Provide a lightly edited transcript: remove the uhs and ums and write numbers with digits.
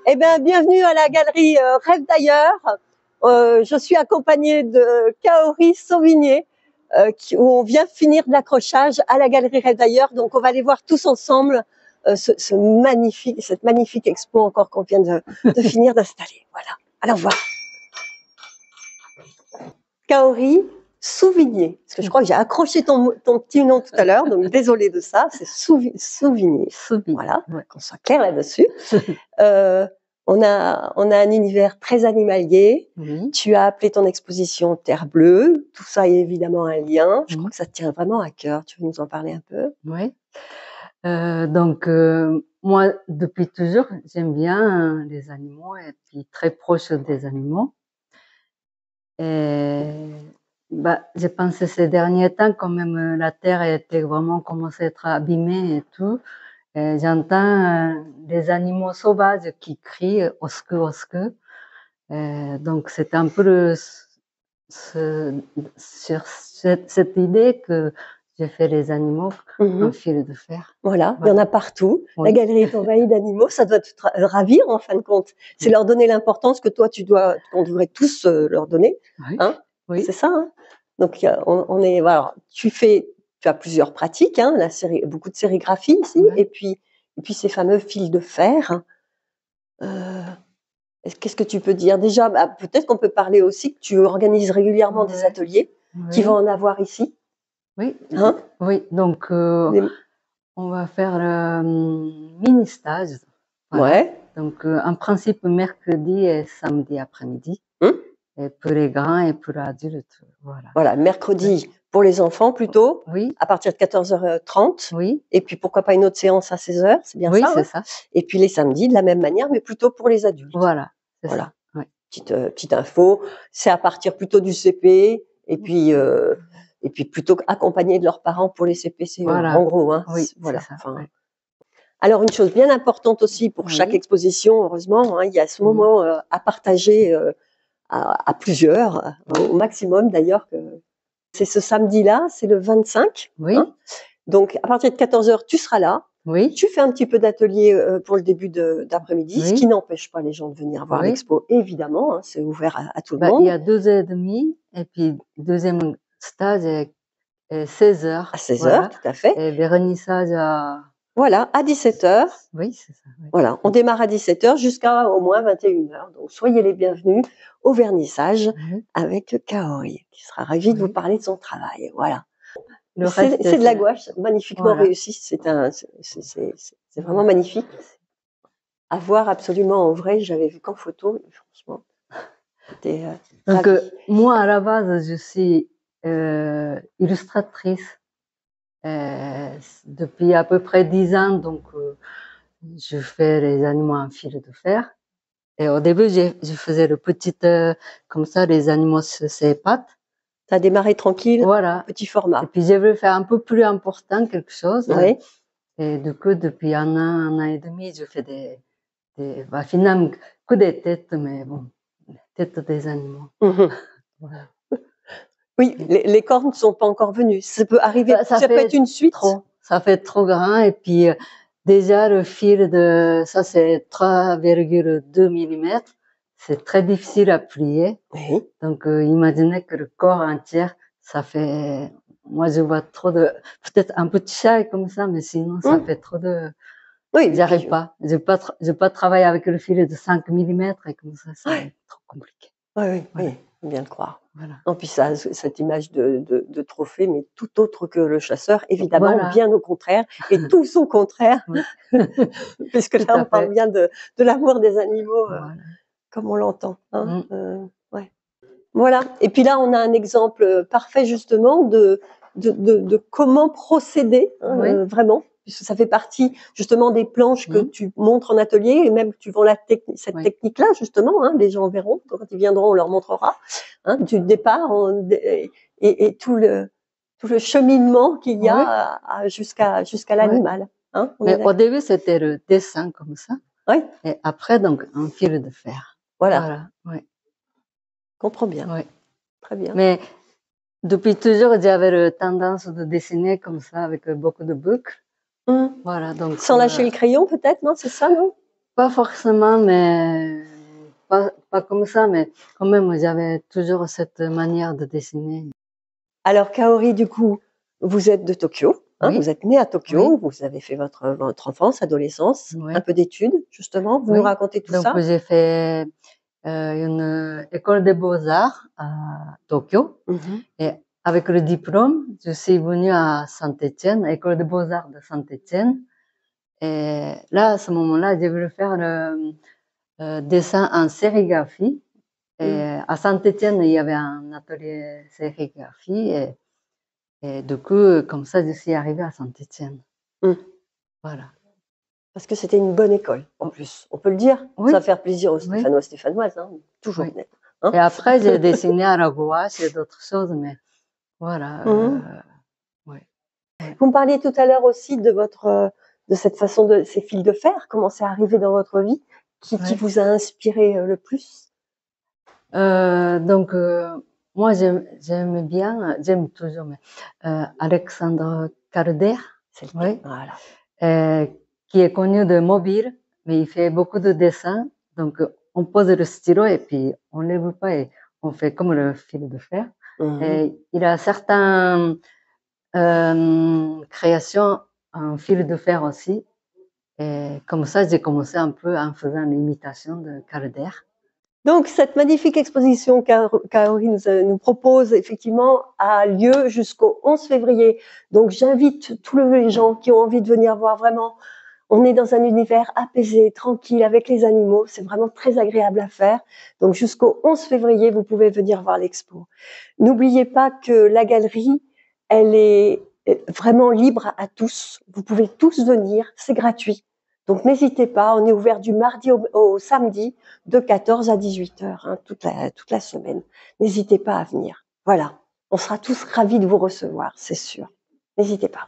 Eh bien, bienvenue à la galerie Rêve d'ailleurs. Je suis accompagnée de Kaori Sauvigné, où on vient finir de l'accrochage à la galerie Rêve d'ailleurs. Donc, on va aller voir tous ensemble cette magnifique expo encore qu'on vient de finir d'installer. Voilà. Alors, voilà. Kaori Sauvigné. Parce que je crois que j'ai accroché ton petit nom tout à l'heure, donc désolée de ça. C'est Sauvigné. Voilà, qu'on soit clair là-dessus. On a un univers très animalier. Oui. Tu as appelé ton exposition Terre bleue. Tout ça est évidemment un lien. Je crois que ça te tient vraiment à cœur. Tu veux nous en parler un peu? Oui. Moi, depuis toujours, j'aime bien les animaux et puis très proche des animaux. Et j'ai pensé ces derniers temps, quand même, la terre était vraiment commencé à être abîmée et tout. J'entends des animaux sauvages qui crient au secours, au secours. Donc c'est un peu sur cette idée que j'ai fait les animaux en fil de fer. Voilà, il y en a partout. Oui. La galerie est envahie d'animaux, ça doit te ravir en fin de compte. C'est leur donner l'importance que toi qu'on devrait tous leur donner. Oui. Hein, oui. C'est ça. Hein. Donc on est voilà. Tu as plusieurs pratiques, hein, beaucoup de sérigraphie ici, oui. et puis ces fameux fils de fer. Qu'est-ce que tu peux dire? Déjà, peut-être qu'on peut parler aussi que tu organises régulièrement des ateliers qui vont en avoir ici. Oui, hein? Oui. Donc on va faire le mini stage. Voilà. Ouais. Donc en principe mercredi et samedi après-midi. Et pour les grands et pour les adultes. Voilà. Voilà, mercredi pour les enfants plutôt. Oui. À partir de 14h30. Oui. Et puis pourquoi pas une autre séance à 16h, c'est bien ça. Oui, c'est ça. Et puis les samedis de la même manière, mais plutôt pour les adultes. Voilà. Voilà. Ça. Oui. Petite info, c'est à partir plutôt du CP et puis plutôt accompagné de leurs parents pour les CP, voilà. En gros. Hein. Oui, voilà. Ça, enfin, oui. Alors une chose bien importante aussi pour chaque exposition, heureusement, hein, il y a ce moment à partager à plusieurs, au maximum d'ailleurs. C'est ce samedi-là, c'est le 25. Oui. Hein. Donc à partir de 14h, tu seras là. Oui. Tu fais un petit peu d'atelier pour le début d'après-midi, ce qui n'empêche pas les gens de venir voir l'expo, évidemment, hein, c'est ouvert à tout le monde. Il y a 2h30 et puis deuxième stage est 16h. À 16h, tout à fait. Et vernissage à... Voilà, à 17h. Oui, c'est ça. Oui. Voilà, on démarre à 17h jusqu'à au moins 21h. Donc soyez les bienvenus au vernissage avec Kaori, qui sera ravie de vous parler de son travail. Voilà. C'est de la gouache magnifiquement réussie. C'est vraiment magnifique. À voir absolument en vrai. J'avais vu qu'en photo, franchement. Donc moi à la base je suis illustratrice depuis à peu près 10 ans. Donc je fais les animaux en fil de fer. Et au début je faisais le petit comme ça les animaux sur ses pattes. Ça a démarré tranquille, voilà. Petit format. Et puis je veux faire un peu plus important quelque chose. Oui. Et du coup, depuis un an et demi, je fais finalement que des têtes, mais bon, têtes des animaux. Voilà. Oui, les cornes ne sont pas encore venues. Ça peut arriver, ça peut être une suite. Ça fait trop grand. Et puis, déjà, le fil ça c'est 3,2 mm. C'est très difficile à plier. Oui. Donc, imaginez que le corps entier, ça fait... Moi, je vois trop de... Peut-être un petit chat comme ça, mais sinon, ça fait trop de... Oui, j'arrive pas. Je vais pas travailler avec le fil de 5 mm et comme ça, c'est trop compliqué. Oui, bien le croire. Voilà. Non, puis ça, cette image de trophée, mais tout autre que le chasseur, évidemment, bien au contraire, et tout son contraire, puisque là, on parle bien de l'amour des animaux, comme on l'entend. Hein. Voilà. Et puis là, on a un exemple parfait justement de comment procéder, hein, vraiment, puisque ça fait partie justement des planches que tu montres en atelier, et même tu vends cette technique-là justement. Hein, les gens verront quand ils viendront, on leur montrera hein, du départ et tout le cheminement qu'il y a jusqu'à l'animal. Hein, mais au début, c'était le dessin comme ça. Oui. Et après, donc, un fil de fer. Voilà. Oui. Comprends bien. Oui. Très bien. Mais depuis toujours, j'avais tendance de dessiner comme ça avec beaucoup de boucles. Voilà, donc. Sans lâcher le crayon, peut-être, non? C'est ça, non? Pas forcément, mais pas comme ça, mais quand même, j'avais toujours cette manière de dessiner. Alors Kaori, du coup, vous êtes de Tokyo, hein, Oui, vous êtes née à Tokyo, oui, vous avez fait votre enfance, adolescence, un oui, peu d'études, justement. Vous nous oui. racontez tout Donc ça? j'ai fait une école des beaux-arts à Tokyo. Mhm. Et avec le diplôme, je suis venue à Saint-Étienne, école des beaux-arts de Saint-Étienne. Et là, à ce moment-là, j'ai voulu faire le dessin en sérigraphie. Mm. Et à Saint-Étienne, il y avait un atelier sérigraphie. Et du coup, comme ça, je suis arrivée à Saint-Étienne. Mm. Voilà. Parce que c'était une bonne école, en plus. On peut le dire, ça va Oui, faire plaisir aux oui, Stéphanois, Stéphanoises, hein, toujours oui. net. Hein. Et après, j'ai dessiné à la gouache et d'autres choses, mais voilà. Mhm. Oui, oui, Vous me parliez tout à l'heure aussi de de cette façon de ces fils de fer, comment c'est arrivé dans votre vie, qui oui. vous a inspiré le plus? Donc, moi, j'aime toujours, mais Alexandre Calder, C'est lequel? oui, Voilà. euh, qui est connu de mobile, mais il fait beaucoup de dessins. Donc, on pose le stylo et puis on ne lève pas et on fait comme le fil de fer. Mhm. Et il a certaines créations en fil de fer aussi. Et comme ça, j'ai commencé un peu en faisant l'imitation de Calder. Donc, cette magnifique exposition qu'Aori nous propose, effectivement, a lieu jusqu'au 11 février. Donc, j'invite tous les gens qui ont envie de venir voir vraiment. On est dans un univers apaisé, tranquille, avec les animaux. C'est vraiment très agréable à faire. Donc, jusqu'au 11 février, vous pouvez venir voir l'expo. N'oubliez pas que la galerie, elle est vraiment libre à tous. Vous pouvez tous venir, c'est gratuit. Donc n'hésitez pas, on est ouvert du mardi au samedi de 14 à 18 heures, hein, toute la semaine. N'hésitez pas à venir. Voilà, on sera tous ravis de vous recevoir, c'est sûr. N'hésitez pas.